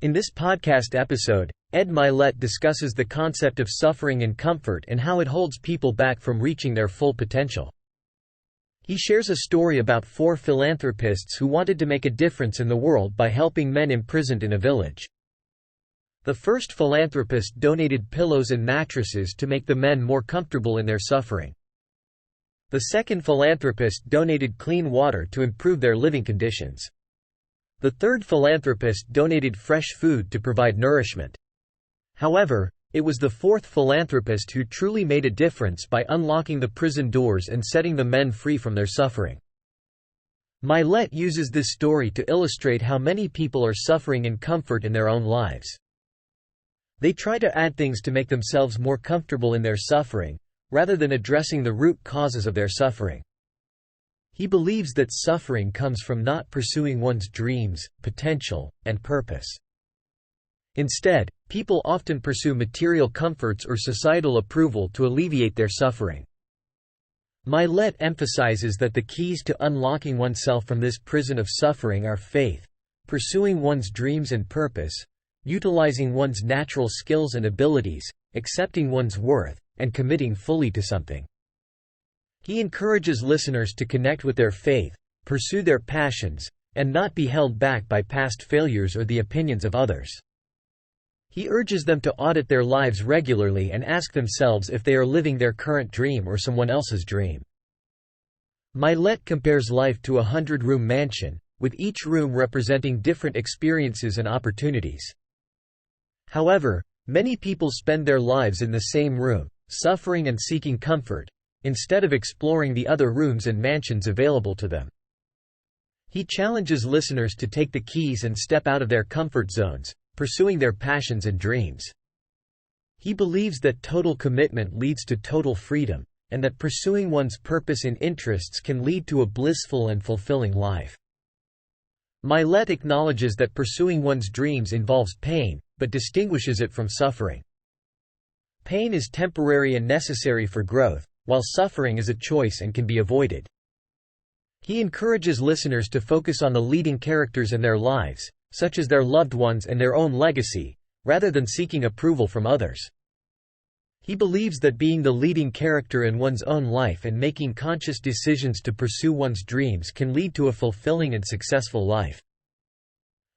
In this podcast episode, Ed Milet discusses the concept of suffering and comfort and how it holds people back from reaching their full potential. He shares a story about 4 philanthropists who wanted to make a difference in the world by helping men imprisoned in a village. The first philanthropist donated pillows and mattresses to make the men more comfortable in their suffering. The second philanthropist donated clean water to improve their living conditions. The third philanthropist donated fresh food to provide nourishment. However, it was the fourth philanthropist who truly made a difference by unlocking the prison doors and setting the men free from their suffering. Milet uses this story to illustrate how many people are suffering in comfort in their own lives. They try to add things to make themselves more comfortable in their suffering, rather than addressing the root causes of their suffering. He believes that suffering comes from not pursuing one's dreams, potential, and purpose. Instead, people often pursue material comforts or societal approval to alleviate their suffering. Milet emphasizes that the keys to unlocking oneself from this prison of suffering are faith, pursuing one's dreams and purpose, utilizing one's natural skills and abilities, accepting one's worth, and committing fully to something. He encourages listeners to connect with their faith, pursue their passions, and not be held back by past failures or the opinions of others. He urges them to audit their lives regularly and ask themselves if they are living their current dream or someone else's dream. Milet compares life to a 100-room mansion, with each room representing different experiences and opportunities. However, many people spend their lives in the same room, suffering and seeking comfort, instead of exploring the other rooms and mansions available to them. He challenges listeners to take the keys and step out of their comfort zones, pursuing their passions and dreams. He believes that total commitment leads to total freedom, and that pursuing one's purpose and interests can lead to a blissful and fulfilling life. Milet acknowledges that pursuing one's dreams involves pain, but distinguishes it from suffering. Pain is temporary and necessary for growth, while suffering is a choice and can be avoided. He encourages listeners to focus on the leading characters in their lives, such as their loved ones and their own legacy, rather than seeking approval from others. He believes that being the leading character in one's own life and making conscious decisions to pursue one's dreams can lead to a fulfilling and successful life.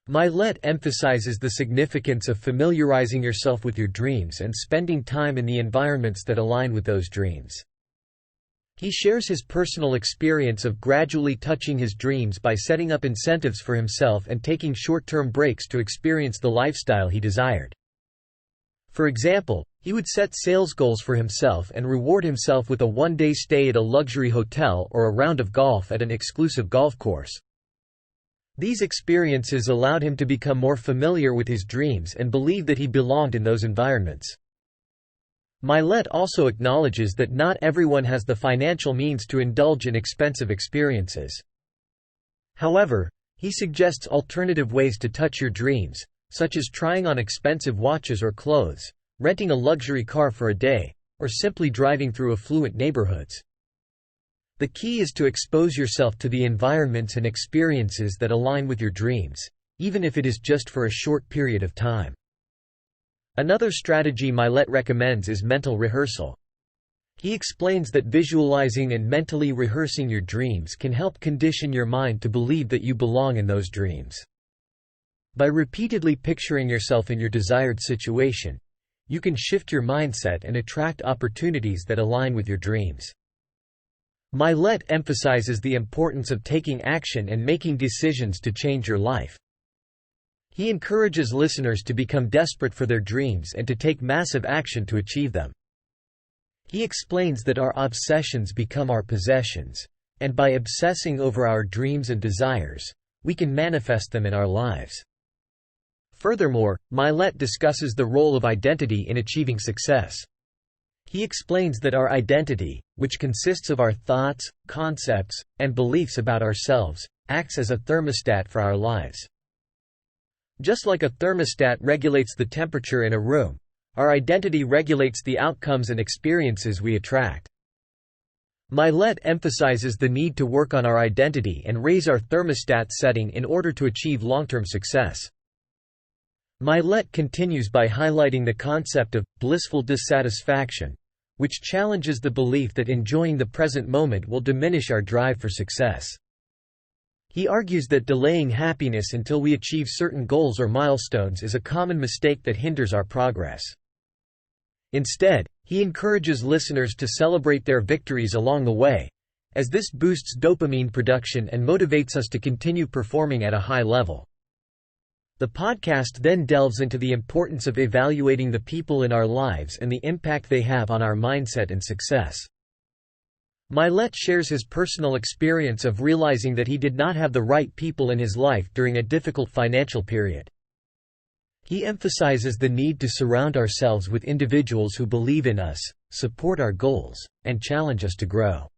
Milet emphasizes the significance of familiarizing yourself with your dreams and spending time in the environments that align with those dreams. He shares his personal experience of gradually touching his dreams by setting up incentives for himself and taking short-term breaks to experience the lifestyle he desired. For example, he would set sales goals for himself and reward himself with a one-day stay at a luxury hotel or a round of golf at an exclusive golf course. These experiences allowed him to become more familiar with his dreams and believe that he belonged in those environments. Milet also acknowledges that not everyone has the financial means to indulge in expensive experiences. However, he suggests alternative ways to touch your dreams, such as trying on expensive watches or clothes, renting a luxury car for a day, or simply driving through affluent neighborhoods. The key is to expose yourself to the environments and experiences that align with your dreams, even if it is just for a short period of time. Another strategy Milet recommends is mental rehearsal. He explains that visualizing and mentally rehearsing your dreams can help condition your mind to believe that you belong in those dreams. By repeatedly picturing yourself in your desired situation, you can shift your mindset and attract opportunities that align with your dreams. Milet emphasizes the importance of taking action and making decisions to change your life. He encourages listeners to become desperate for their dreams and to take massive action to achieve them. He explains that our obsessions become our possessions, and by obsessing over our dreams and desires, we can manifest them in our lives. Furthermore, Milet discusses the role of identity in achieving success. He explains that our identity, which consists of our thoughts, concepts, and beliefs about ourselves, acts as a thermostat for our lives. Just like a thermostat regulates the temperature in a room, our identity regulates the outcomes and experiences we attract. Milet emphasizes the need to work on our identity and raise our thermostat setting in order to achieve long-term success. Milet continues by highlighting the concept of blissful dissatisfaction, which challenges the belief that enjoying the present moment will diminish our drive for success. He argues that delaying happiness until we achieve certain goals or milestones is a common mistake that hinders our progress. Instead, he encourages listeners to celebrate their victories along the way, as this boosts dopamine production and motivates us to continue performing at a high level. The podcast then delves into the importance of evaluating the people in our lives and the impact they have on our mindset and success. Milet shares his personal experience of realizing that he did not have the right people in his life during a difficult financial period. He emphasizes the need to surround ourselves with individuals who believe in us, support our goals, and challenge us to grow.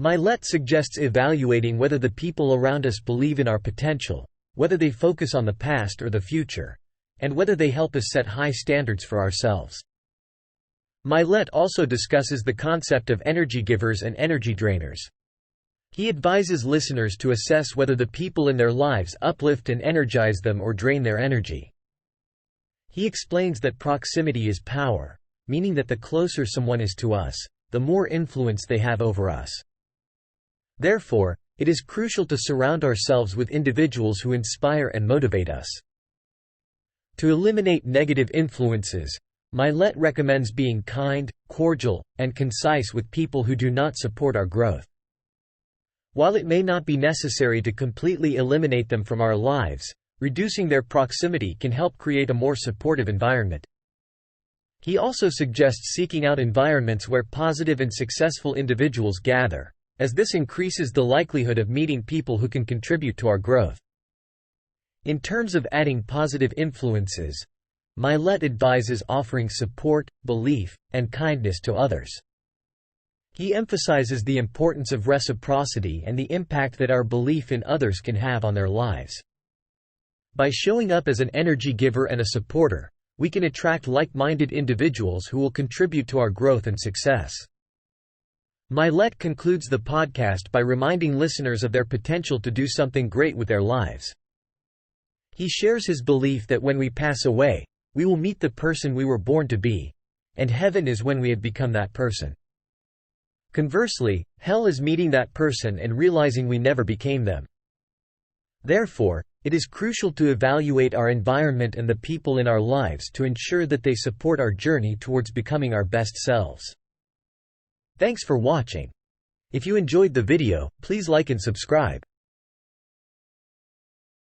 Milet suggests evaluating whether the people around us believe in our potential, whether they focus on the past or the future, and whether they help us set high standards for ourselves. Milet also discusses the concept of energy givers and energy drainers. He advises listeners to assess whether the people in their lives uplift and energize them or drain their energy. He explains that proximity is power, meaning that the closer someone is to us, the more influence they have over us. Therefore, it is crucial to surround ourselves with individuals who inspire and motivate us. To eliminate negative influences, Milet recommends being kind, cordial, and concise with people who do not support our growth. While it may not be necessary to completely eliminate them from our lives, reducing their proximity can help create a more supportive environment. He also suggests seeking out environments where positive and successful individuals gather, as this increases the likelihood of meeting people who can contribute to our growth. In terms of adding positive influences, Milet advises offering support, belief, and kindness to others. He emphasizes the importance of reciprocity and the impact that our belief in others can have on their lives. By showing up as an energy giver and a supporter, we can attract like-minded individuals who will contribute to our growth and success. Milet concludes the podcast by reminding listeners of their potential to do something great with their lives. He shares his belief that when we pass away, we will meet the person we were born to be, and heaven is when we have become that person. Conversely, hell is meeting that person and realizing we never became them. Therefore, it is crucial to evaluate our environment and the people in our lives to ensure that they support our journey towards becoming our best selves. Thanks for watching. If you enjoyed the video, please like and subscribe.